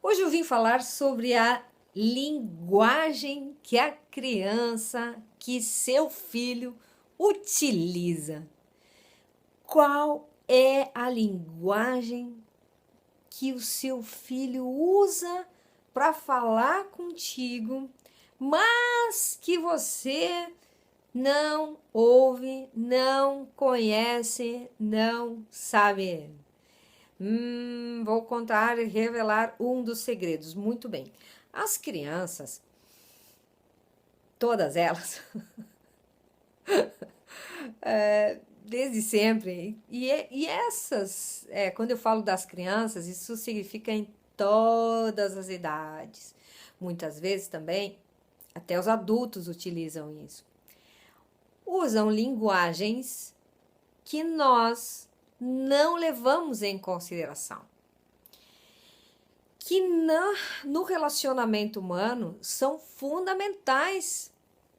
Hoje eu vim falar sobre a linguagem que a criança, que seu filho utiliza. Qual é a linguagem que o seu filho usa para falar contigo, mas que você não ouve, não conhece, não sabe? Vou contar e revelar um dos segredos. Muito bem. As crianças, todas elas, desde sempre, e essas, quando eu falo das crianças, isso significa em todas as idades. Muitas vezes também, até os adultos utilizam isso. Usam linguagens que nós não levamos em consideração. Que no relacionamento humano são fundamentais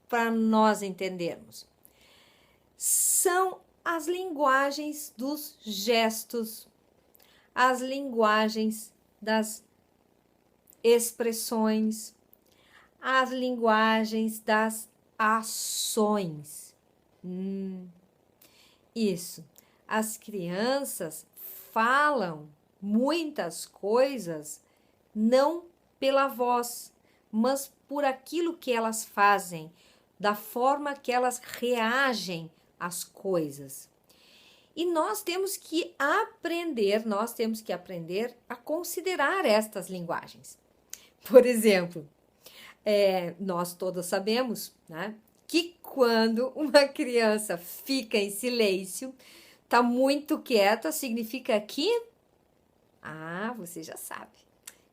para nós entendermos. São as linguagens dos gestos, as linguagens das expressões, as linguagens das ações. Isso. As crianças falam muitas coisas não pela voz, mas por aquilo que elas fazem, da forma que elas reagem às coisas. E nós temos que aprender a considerar estas linguagens. Por exemplo, nós todos sabemos, né, que quando uma criança fica em silêncio, tá muito quieta, significa que, você já sabe,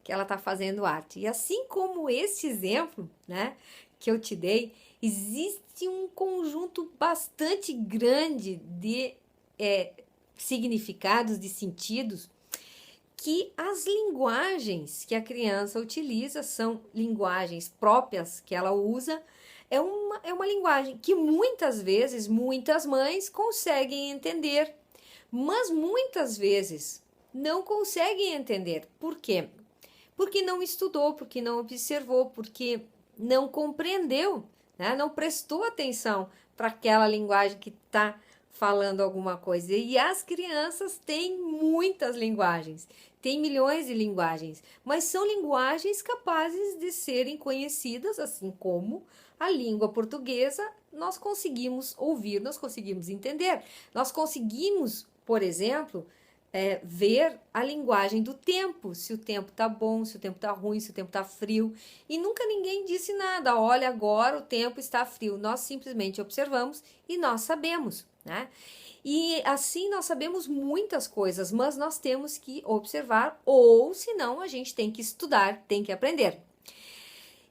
que ela tá fazendo arte. E assim como esse exemplo, né, que eu te dei, existe um conjunto bastante grande de significados, de sentidos, que as linguagens que a criança utiliza são linguagens próprias que ela usa. É uma linguagem que muitas vezes, muitas mães conseguem entender, mas muitas vezes não conseguem entender. Por quê? Porque não estudou, porque não observou, porque não compreendeu, né? Não prestou atenção para aquela linguagem que está falando alguma coisa. E as crianças têm muitas linguagens, têm milhões de linguagens, mas são linguagens capazes de serem conhecidas, assim como a língua portuguesa. Nós conseguimos ouvir, nós conseguimos entender, nós conseguimos, por exemplo, ver a linguagem do tempo, se o tempo tá bom, se o tempo tá ruim, se o tempo tá frio. E nunca ninguém disse nada, olha, agora o tempo está frio. Nós simplesmente observamos e nós sabemos, né? E assim nós sabemos muitas coisas, mas nós temos que observar, ou senão a gente tem que estudar, tem que aprender.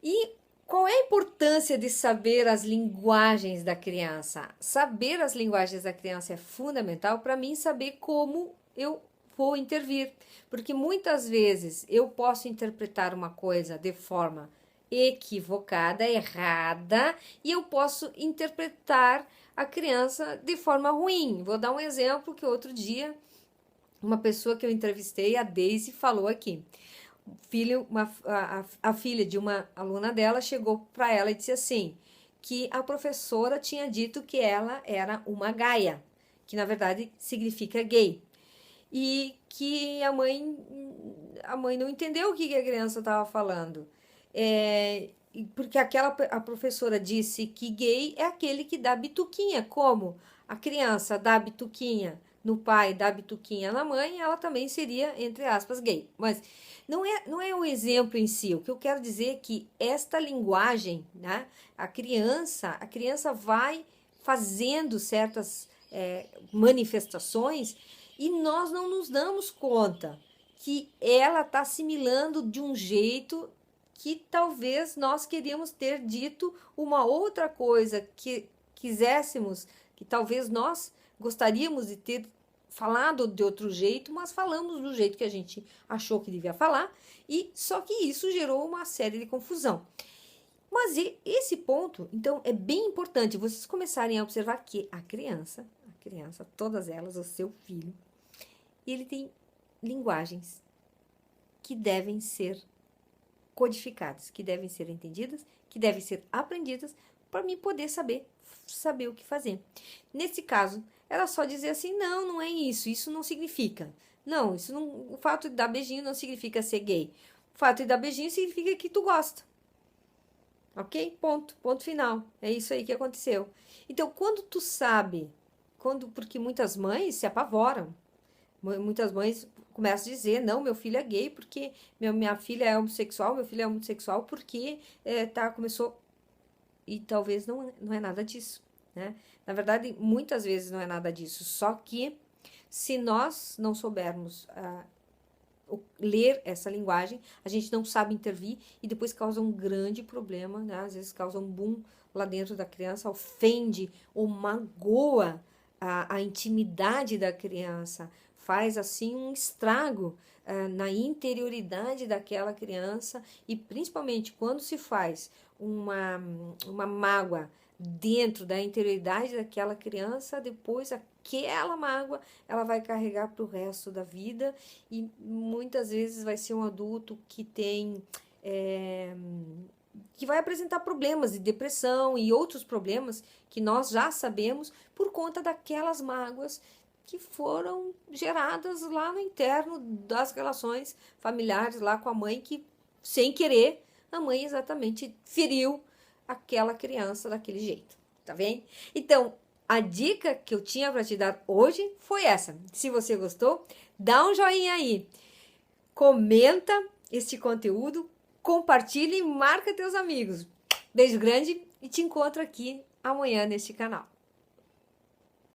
E qual é a importância de saber as linguagens da criança? Saber as linguagens da criança é fundamental para mim saber como eu vou intervir, porque muitas vezes eu posso interpretar uma coisa de forma equivocada, errada, e eu posso interpretar a criança de forma ruim. Vou dar um exemplo que outro dia uma pessoa que eu entrevistei, a Daisy, falou aqui. A filha de uma aluna dela chegou para ela e disse assim, que a professora tinha dito que ela era uma gaia, que na verdade significa gay, e que a mãe não entendeu o que a criança estava falando, porque a professora disse que gay é aquele que dá bituquinha, como a criança dá bituquinha no pai, dá bituquinha na mãe, ela também seria, entre aspas, gay. Mas não é o exemplo em si. O que eu quero dizer é que esta linguagem, né, a criança vai fazendo certas manifestações e nós não nos damos conta que ela está assimilando de um jeito que talvez nós queríamos ter dito uma outra coisa que quiséssemos, que talvez nós gostaríamos de ter falado de outro jeito, mas falamos do jeito que a gente achou que devia falar, e só que isso gerou uma série de confusão. Mas esse ponto, então, é bem importante vocês começarem a observar que a criança, todas elas, o seu filho, ele tem linguagens que devem ser codificadas, que devem ser entendidas, que devem ser aprendidas para mim poder saber o que fazer. Nesse caso, ela só dizer assim, não, não é isso, isso não significa. Não, isso não, o fato de dar beijinho não significa ser gay. O fato de dar beijinho significa que tu gosta. Ok? Ponto final. É isso aí que aconteceu. Então, quando tu sabe, porque muitas mães se apavoram, muitas mães começam a dizer, não, meu filho é gay porque minha filha é homossexual, meu filho é homossexual porque começou... E talvez não é nada disso, né? Na verdade, muitas vezes não é nada disso, só que se nós não soubermos ler essa linguagem, a gente não sabe intervir e depois causa um grande problema, né? Às vezes causa um boom lá dentro da criança, ofende ou magoa a intimidade da criança, faz assim um estrago na interioridade daquela criança e principalmente quando se faz uma mágoa dentro da interioridade daquela criança, depois aquela mágoa ela vai carregar para o resto da vida e muitas vezes vai ser um adulto que tem que vai apresentar problemas de depressão e outros problemas que nós já sabemos por conta daquelas mágoas que foram geradas lá no interno das relações familiares lá com a mãe que, sem querer, a mãe exatamente feriu aquela criança daquele jeito, tá vendo? Então, a dica que eu tinha para te dar hoje foi essa. Se você gostou, dá um joinha aí, comenta este conteúdo, compartilha e marca teus amigos. Beijo grande e te encontro aqui amanhã neste canal.